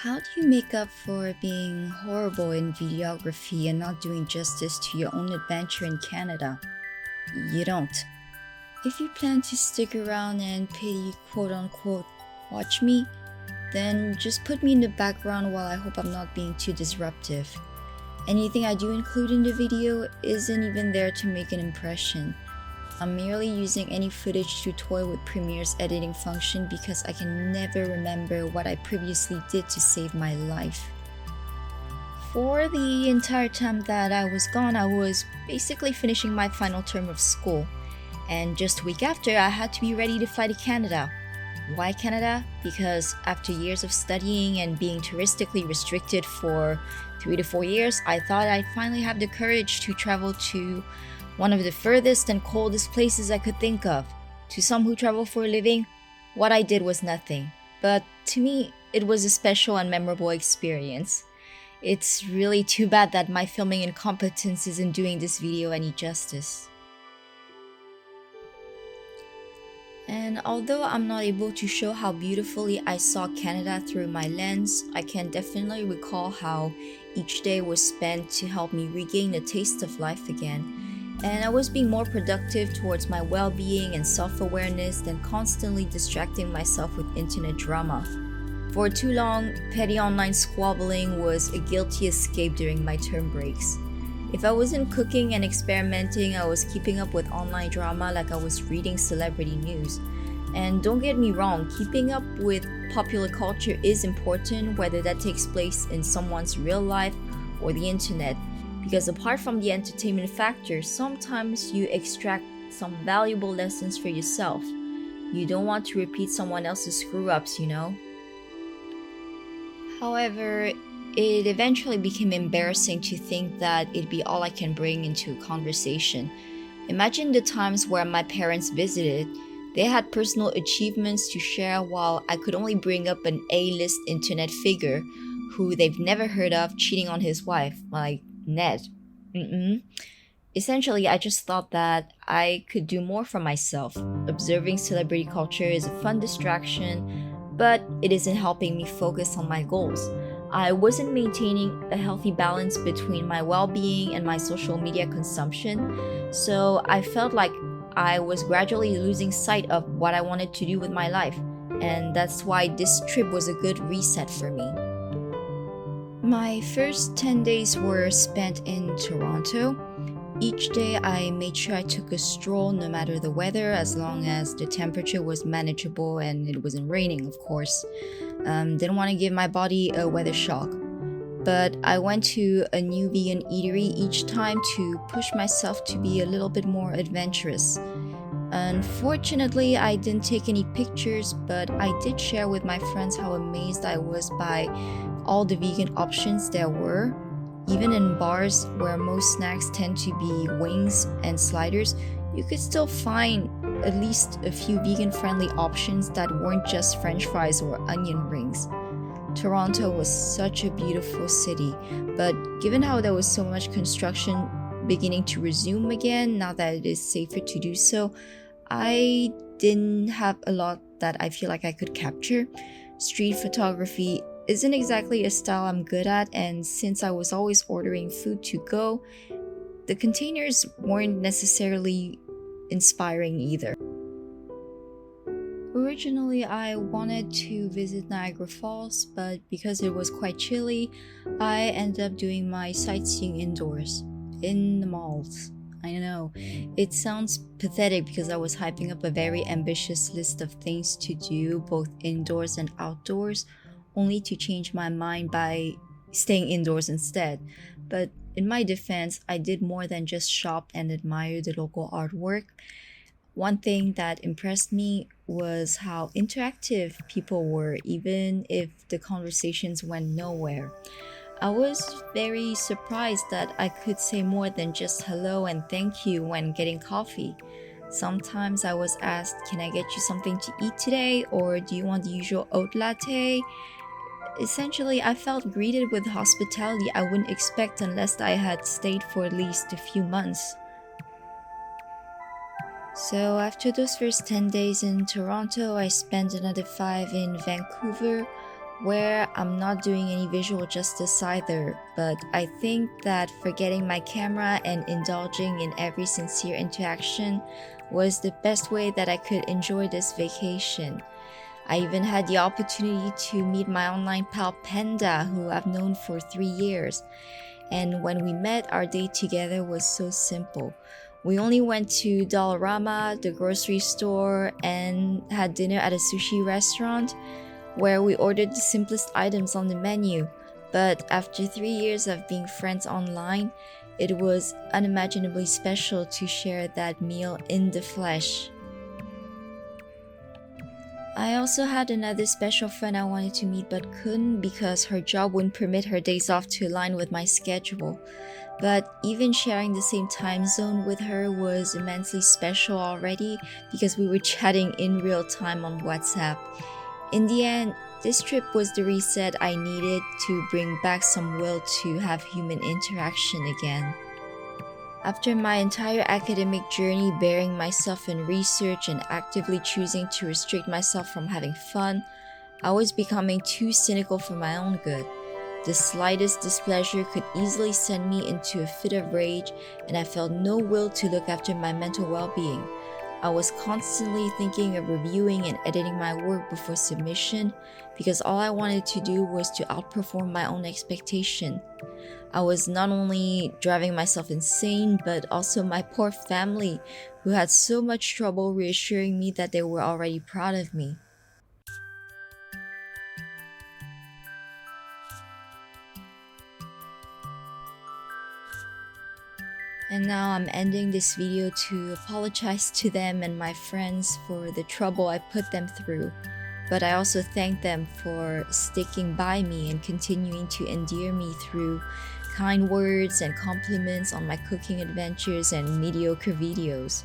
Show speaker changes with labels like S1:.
S1: How do you make up for being horrible in videography and not doing justice to your own adventure in Canada? You don't. If you plan to stick around and pity quote unquote watch me, then just put me in the background while I hope I'm not being too disruptive. Anything I do include in the video isn't even there to make an impression. I'm merely using any footage to toy with Premiere's editing function because I can never remember what I previously did to save my life. For the entire time that I was gone, I was basically finishing my final term of school. And just a week after, I had to be ready to fly to Canada. Why Canada? Because after years of studying and being touristically restricted for 3 to 4 years, I thought I'd finally have the courage to travel to one of the furthest and coldest places I could think of. To some who travel for a living, what I did was nothing. But to me, it was a special and memorable experience. It's really too bad that my filming incompetence isn't doing this video any justice. And although I'm not able to show how beautifully I saw Canada through my lens, I can definitely recall how each day was spent to help me regain the taste of life again. And I was being more productive towards my well-being and self-awareness than constantly distracting myself with internet drama. For too long, petty online squabbling was a guilty escape during my term breaks. If I wasn't cooking and experimenting, I was keeping up with online drama like I was reading celebrity news. And don't get me wrong, keeping up with popular culture is important, whether that takes place in someone's real life or the internet. Because apart from the entertainment factor, sometimes you extract some valuable lessons for yourself. You don't want to repeat someone else's screw-ups, you know? However, it eventually became embarrassing to think that it'd be all I can bring into a conversation. Imagine the times where my parents visited. They had personal achievements to share while I could only bring up an A-list internet figure who they've never heard of cheating on his wife, like Ned. Essentially, I just thought that I could do more for myself. Observing celebrity culture is a fun distraction, but it isn't helping me focus on my goals. I wasn't maintaining a healthy balance between my well-being and my social media consumption, so I felt like I was gradually losing sight of what I wanted to do with my life, and that's why this trip was a good reset for me. My first 10 days were spent in Toronto. Each day I made sure I took a stroll no matter the weather, as long as the temperature was manageable and it wasn't raining, of course. Didn't want to give my body a weather shock. But I went to a new vegan eatery each time to push myself to be a little bit more adventurous. Unfortunately, I didn't take any pictures, but I did share with my friends how amazed I was by all the vegan options there were. Even in bars where most snacks tend to be wings and sliders, you could still find at least a few vegan-friendly options that weren't just french fries or onion rings. Toronto was such a beautiful city, but given how there was so much construction beginning to resume again now that it is safer to do so, I didn't have a lot that I feel like I could capture. Street photography isn't exactly a style I'm good at, and since I was always ordering food to go, the containers weren't necessarily inspiring either. Originally, I wanted to visit Niagara Falls, but because it was quite chilly, I ended up doing my sightseeing indoors, in the malls. I know, it sounds pathetic because I was hyping up a very ambitious list of things to do, both indoors and outdoors, only to change my mind by staying indoors instead. But in my defense, I did more than just shop and admire the local artwork. One thing that impressed me was how interactive people were, even if the conversations went nowhere. I was very surprised that I could say more than just hello and thank you when getting coffee. Sometimes I was asked, "Can I get you something to eat today?" or "Do you want the usual oat latte?" Essentially, I felt greeted with hospitality I wouldn't expect unless I had stayed for at least a few months. So after those first 10 days in Toronto, I spent another 5 in Vancouver, where I'm not doing any visual justice either, but I think that forgetting my camera and indulging in every sincere interaction was the best way that I could enjoy this vacation. I even had the opportunity to meet my online pal Panda, who I've known for 3 years. And when we met, our date together was so simple. We only went to Dollarama, the grocery store, and had dinner at a sushi restaurant where we ordered the simplest items on the menu. But after 3 years of being friends online, it was unimaginably special to share that meal in the flesh. I also had another special friend I wanted to meet but couldn't because her job wouldn't permit her days off to align with my schedule. But even sharing the same time zone with her was immensely special already because we were chatting in real time on WhatsApp. In the end, this trip was the reset I needed to bring back some will to have human interaction again. After my entire academic journey burying myself in research and actively choosing to restrict myself from having fun, I was becoming too cynical for my own good. The slightest displeasure could easily send me into a fit of rage, and I felt no will to look after my mental well being. I was constantly thinking of reviewing and editing my work before submission because all I wanted to do was to outperform my own expectation. I was not only driving myself insane, but also my poor family, who had so much trouble reassuring me that they were already proud of me. And now I'm ending this video to apologize to them and my friends for the trouble I put them through. But I also thank them for sticking by me and continuing to endear me through kind words and compliments on my cooking adventures and mediocre videos.